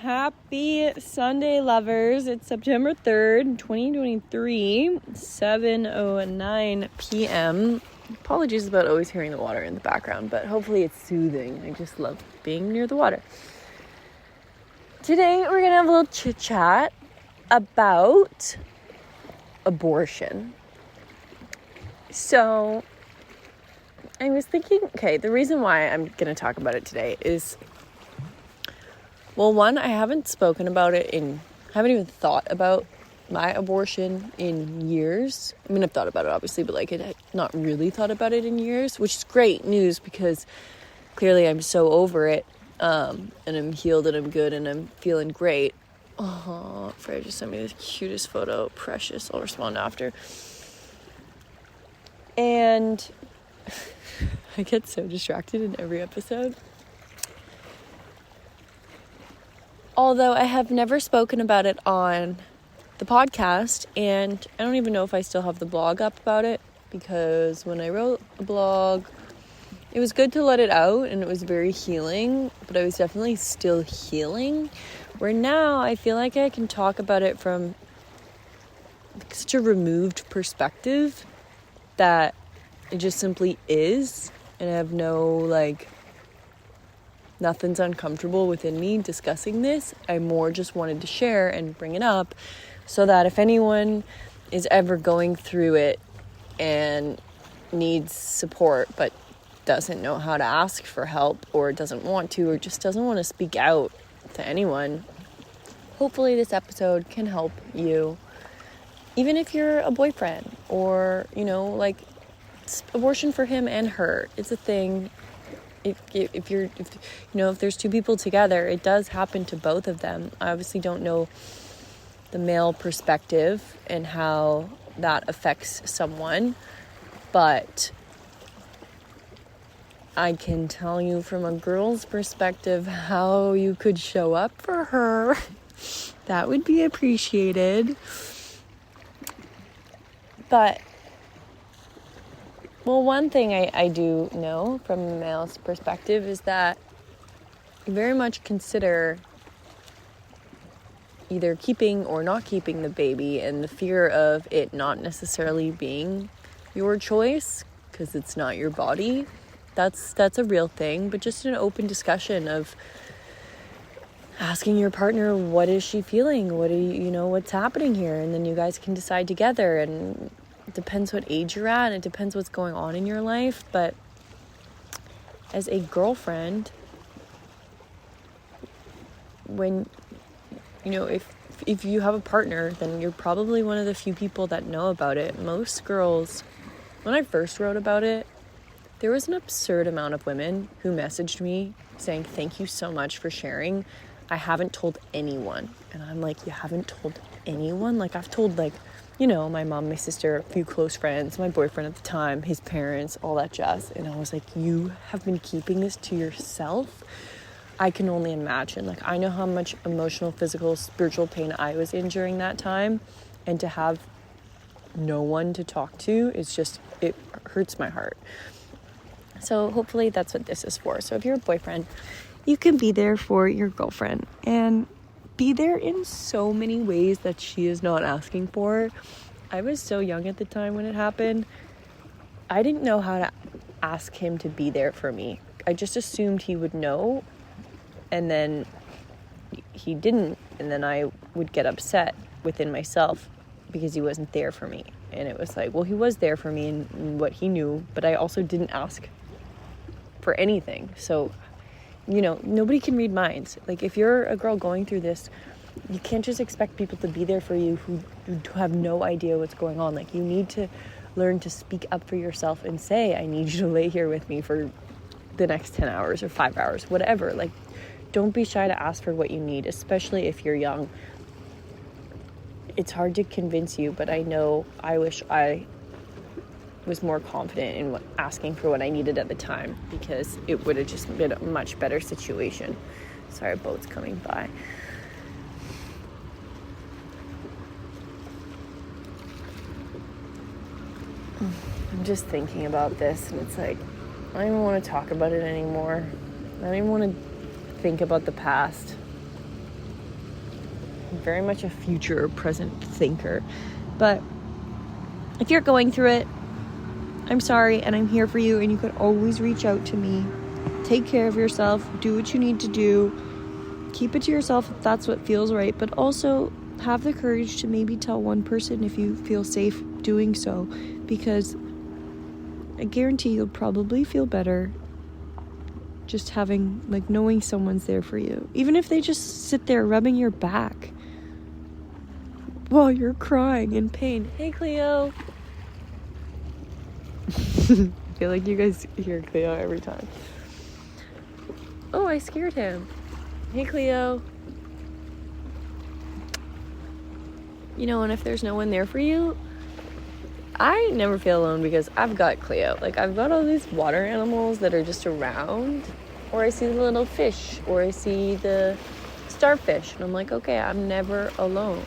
Happy Sunday, lovers. It's September 3rd, 2023, 7:09 p.m. Apologies about always hearing the water in the background, but hopefully it's soothing. I just love being near the water. Today, we're going to have a little chit-chat about abortion. So, I was thinking, the reason why I'm going to talk about it today is, well, one, I haven't spoken about it haven't even thought about my abortion in years. I mean, I've thought about it, obviously, but, not really thought about it in years, which is great news because clearly I'm so over it, and I'm healed and I'm good and I'm feeling great. Oh, Freya just sent me the cutest photo. Precious. I'll respond after. And I get so distracted in every episode. Although I have never spoken about it on the podcast, and I don't even know if I still have the blog up about it, because when I wrote a blog, it was good to let it out, and it was very healing, but I was definitely still healing, where now I feel like I can talk about it from such a removed perspective that it just simply is, and I have nothing's uncomfortable within me discussing this. I more just wanted to share and bring it up so that if anyone is ever going through it and needs support but doesn't know how to ask for help, or doesn't want to, or just doesn't want to speak out to anyone, hopefully this episode can help you. Even if you're a boyfriend, or, abortion for him and her, it's a thing. If there's two people together, it does happen to both of them. I obviously don't know the male perspective and how that affects someone, but I can tell you from a girl's perspective how you could show up for her. That would be appreciated. But one thing I do know from a male's perspective is that you very much consider either keeping or not keeping the baby, and the fear of it not necessarily being your choice because it's not your body. That's a real thing, but just an open discussion of asking your partner, what is she feeling? What's happening here? And then you guys can decide together, and it depends what age you're at, and it depends what's going on in your life. But as a girlfriend, when, if you have a partner, then you're probably one of the few people that know about it. Most girls, when I first wrote about it, there was an absurd amount of women who messaged me saying, thank you so much for sharing. I haven't told anyone. And I'm like, you haven't told anyone? I've told my mom, my sister, a few close friends, my boyfriend at the time, his parents, all that jazz. And I was like, you have been keeping this to yourself? I can only imagine. I know how much emotional, physical, spiritual pain I was in during that time. And to have no one to talk to, it hurts my heart. So hopefully that's what this is for. So if you're a boyfriend, you can be there for your girlfriend and be there in so many ways that she is not asking for. I was so young at the time when it happened. I didn't know how to ask him to be there for me. I just assumed he would know, and then he didn't, and then I would get upset within myself because he wasn't there for me. And it was like, well, he was there for me in what he knew, but I also didn't ask for anything. So nobody can read minds. If you're a girl going through this, you can't just expect people to be there for you who have no idea what's going on. You need to learn to speak up for yourself and say, I need you to lay here with me for the next 10 hours or 5 hours, whatever. Don't be shy to ask for what you need, especially if you're young. It's hard to convince you, but I wish I was more confident in asking for what I needed at the time, because it would have just been a much better situation. Sorry, a boat's coming by. I'm just thinking about this, and it's like, I don't even want to talk about it anymore. I don't even want to think about the past. very much a future or present thinker. But if you're going through it, I'm sorry, and I'm here for you, and you could always reach out to me. Take care of yourself. Do what you need to do. Keep it to yourself if that's what feels right, but also have the courage to maybe tell one person if you feel safe doing so, because I guarantee you'll probably feel better just having, like, knowing someone's there for you. Even if they just sit there rubbing your back while you're crying in pain. Hey, Cleo. I feel like you guys hear Cleo every time. Oh, I scared him. Hey, Cleo. You know, and if there's no one there for you, I never feel alone because I've got Cleo. Like, I've got all these water animals that are just around, or I see the little fish, or I see the starfish, and I'm like, okay, I'm never alone.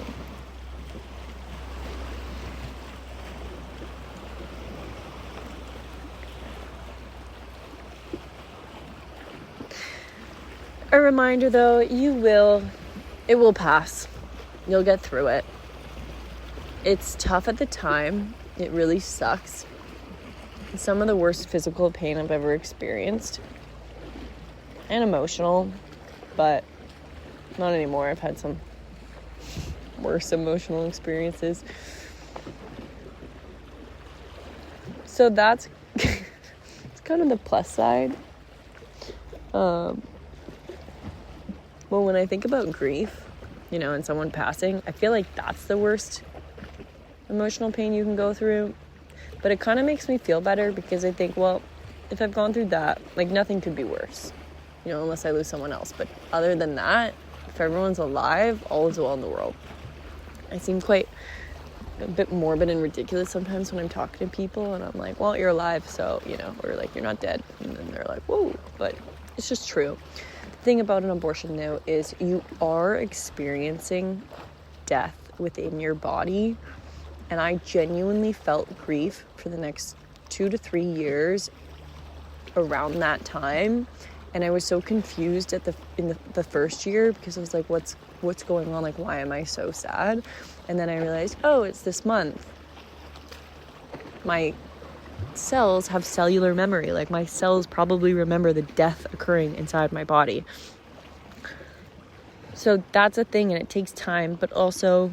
A reminder though, it will pass. You'll get through it. It's tough at the time. It really sucks. It's some of the worst physical pain I've ever experienced. And emotional, but not anymore. I've had some worse emotional experiences. So that's it's kind of the plus side. Well, when I think about grief, you know, and someone passing, I feel like that's the worst emotional pain you can go through. But it kind of makes me feel better because I think, well, if I've gone through that, like, nothing could be worse, you know, unless I lose someone else. But other than that, if everyone's alive, all is well in the world. I seem quite a bit morbid and ridiculous sometimes when I'm talking to people, and I'm like, well, you're alive, so, you know, or like, you're not dead. And then they're like, whoa, but it's just true. Thing about an abortion though is you are experiencing death within your body, and I genuinely felt grief for the next 2 to 3 years around that time, and I was so confused in the first year because I was like, what's going on, like, why am I so sad? And then I realized, oh, it's this month. My cells have cellular memory. Like, my cells probably remember the death occurring inside my body. So that's a thing, and it takes time, but also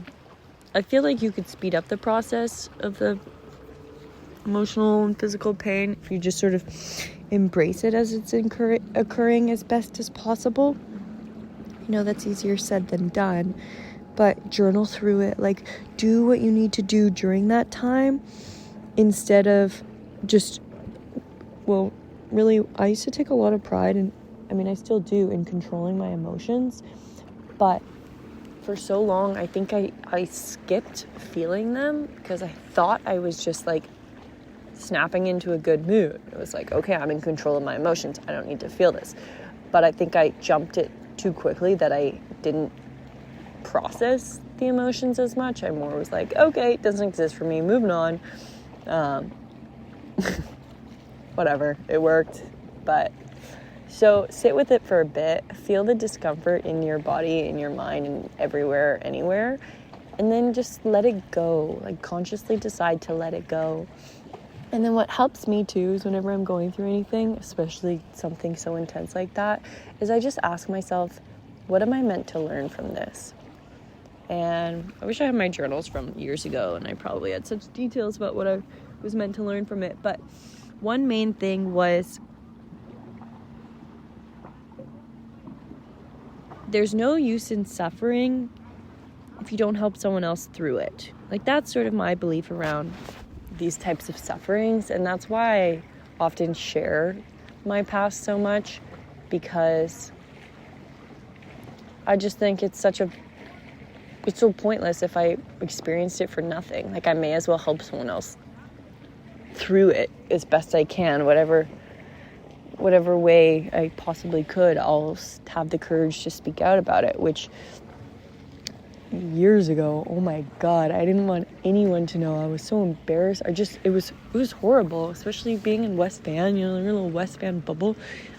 I feel like you could speed up the process of the emotional and physical pain if you just sort of embrace it as it's occurring as best as possible. You know, that's easier said than done, but journal through it. Like, do what you need to do during that time instead of just, well, really, I used to take a lot of pride, and I mean, I still do, in controlling my emotions, but for so long, I think I skipped feeling them because I thought I was just, like, snapping into a good mood. It was like, okay, I'm in control of my emotions. I don't need to feel this. But I think I jumped it too quickly that I didn't process the emotions as much. I more was like, okay, it doesn't exist for me, moving on. Whatever, it worked. But so sit with it for a bit, feel the discomfort in your body, in your mind, and everywhere, anywhere, and then just let it go. Like, consciously decide to let it go. And then what helps me too is whenever I'm going through anything, especially something so intense like that, is I just ask myself, what am I meant to learn from this? And I wish I had my journals from years ago, and I probably had such details about what I was meant to learn from it. But one main thing was, there's no use in suffering if you don't help someone else through it. Like, that's sort of my belief around these types of sufferings, and that's why I often share my past so much, because I just think it's so pointless if I experienced it for nothing. Like, I may as well help someone else through it as best I can, whatever way I possibly could. I'll have the courage to speak out about it, which years ago, oh my God, I didn't want anyone to know. I was so embarrassed. It was horrible, especially being in West Van, you know, the little West Van bubble.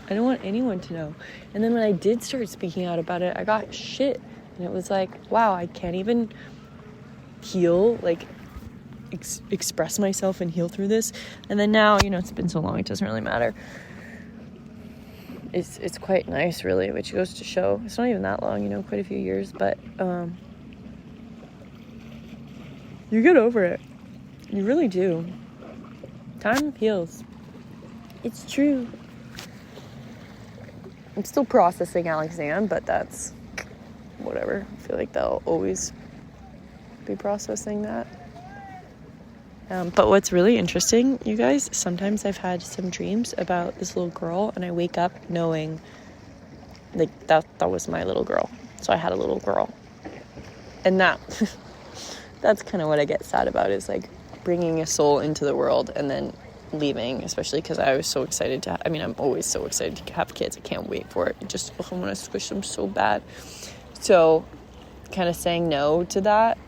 I don't want anyone to know. And then when I did start speaking out about it, I got shit And it was like, wow, I can't even heal, like express myself and heal through this. And then now, it's been so long, it doesn't really matter. It's quite nice, really, which goes to show it's not even that long, quite a few years, but you get over it. You really do. Time heals. It's true. I'm still processing Alexandre, but that's whatever. I feel like they'll always be processing that. But what's really interesting, you guys, sometimes I've had some dreams about this little girl, and I wake up knowing, like, that was my little girl. So I had a little girl. And that's kind of what I get sad about, is, like, bringing a soul into the world and then leaving, especially because I was so excited I'm always so excited to have kids. I can't wait for it. I want to squish them so bad. So kind of saying no to that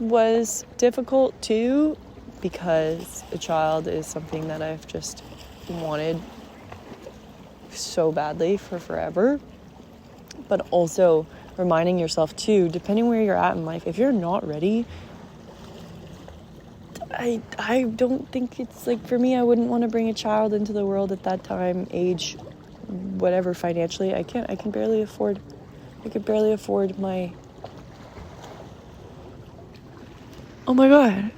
was difficult too, because a child is something that I've just wanted so badly for forever. But also reminding yourself too, depending where you're at in life, if you're not ready, I don't think it's, like, for me, I wouldn't want to bring a child into the world at that time, age, whatever, financially. I could barely afford my... Oh my God.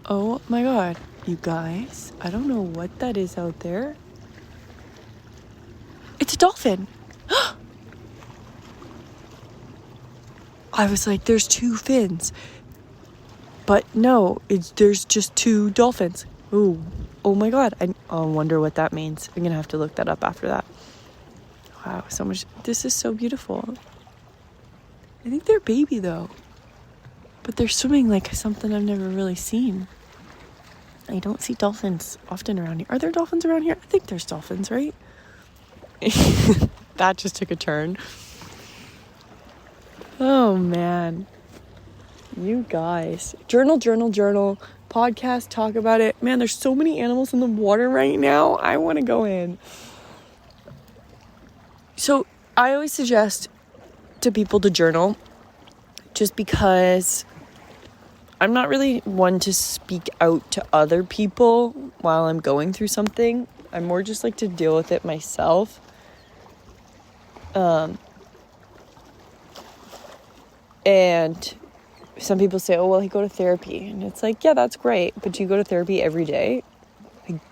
Oh my God. You guys, I don't know what that is out there. It's a dolphin. I was like, there's 2 fins. But no, there's just 2 dolphins. Ooh. Oh my God. I wonder what that means. I'm going to have to look that up after that. Wow, so much. This is so beautiful. I think they're baby though. But they're swimming like something I've never really seen. I don't see dolphins often around here. Are there dolphins around here? I think there's dolphins, right? That just took a turn. Oh, man. You guys. Journal. Podcast, talk about it. Man, there's so many animals in the water right now. I want to go in. So, I always suggest to people to journal, just because I'm not really one to speak out to other people while I'm going through something. I'm more just like to deal with it myself. And some people say, oh, well, I go to therapy. And it's like, yeah, that's great. But do you go to therapy every day?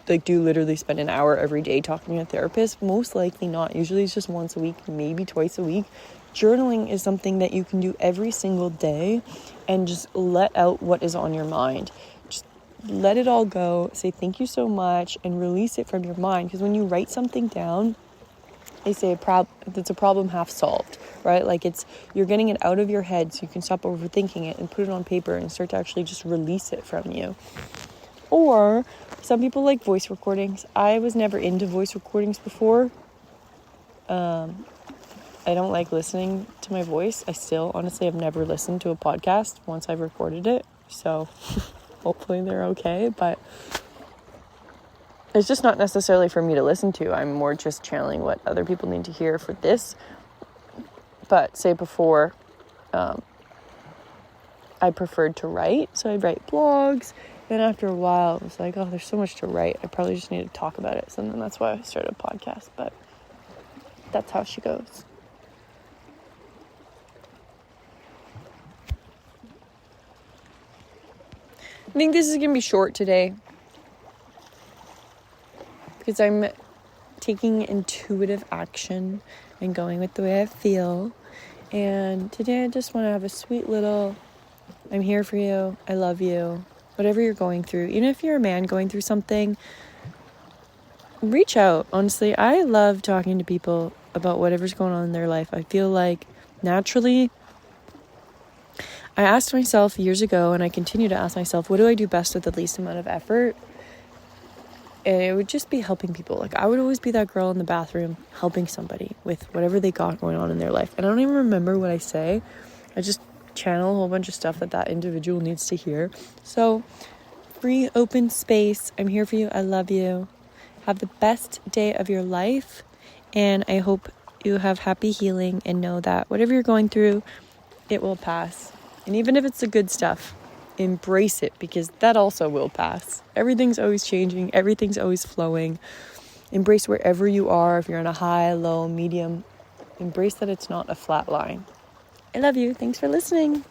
Like, do you literally spend an hour every day talking to a therapist? Most likely not. Usually it's just once a week, maybe twice a week. Journaling is something that you can do every single day and just let out what is on your mind. Just let it all go. Say thank you so much and release it from your mind. Because when you write something down, they say it's a problem half solved, right? Like, you're getting it out of your head so you can stop overthinking it and put it on paper and start to actually just release it from you. Or some people like voice recordings. I was never into voice recordings before. I don't like listening to my voice. I still, honestly, have never listened to a podcast once I've recorded it. So hopefully they're okay, but it's just not necessarily for me to listen to. I'm more just channeling what other people need to hear for this. But say before, I preferred to write. So I'd write blogs. Then after a while, it was like, oh, there's so much to write. I probably just need to talk about it. So then that's why I started a podcast. But that's how she goes. I think this is going to be short today, because I'm taking intuitive action and going with the way I feel. And today I just want to have a sweet little, I'm here for you, I love you, whatever you're going through. Even if you're a man going through something, reach out. Honestly, I love talking to people about whatever's going on in their life. I feel like naturally, I asked myself years ago, and I continue to ask myself, what do I do best with the least amount of effort? And it would just be helping people. Like, I would always be that girl in the bathroom helping somebody with whatever they got going on in their life. And I don't even remember what I say. I just channel a whole bunch of stuff that individual needs to hear. So, free, open space. I'm here for you. I love you. Have the best day of your life. And I hope you have happy healing and know that whatever you're going through, it will pass. And even if it's the good stuff, embrace it, because that also will pass. Everything's always changing. Everything's always flowing. Embrace wherever you are. If you're on a high, low, medium, embrace that it's not a flat line. I love you. Thanks for listening.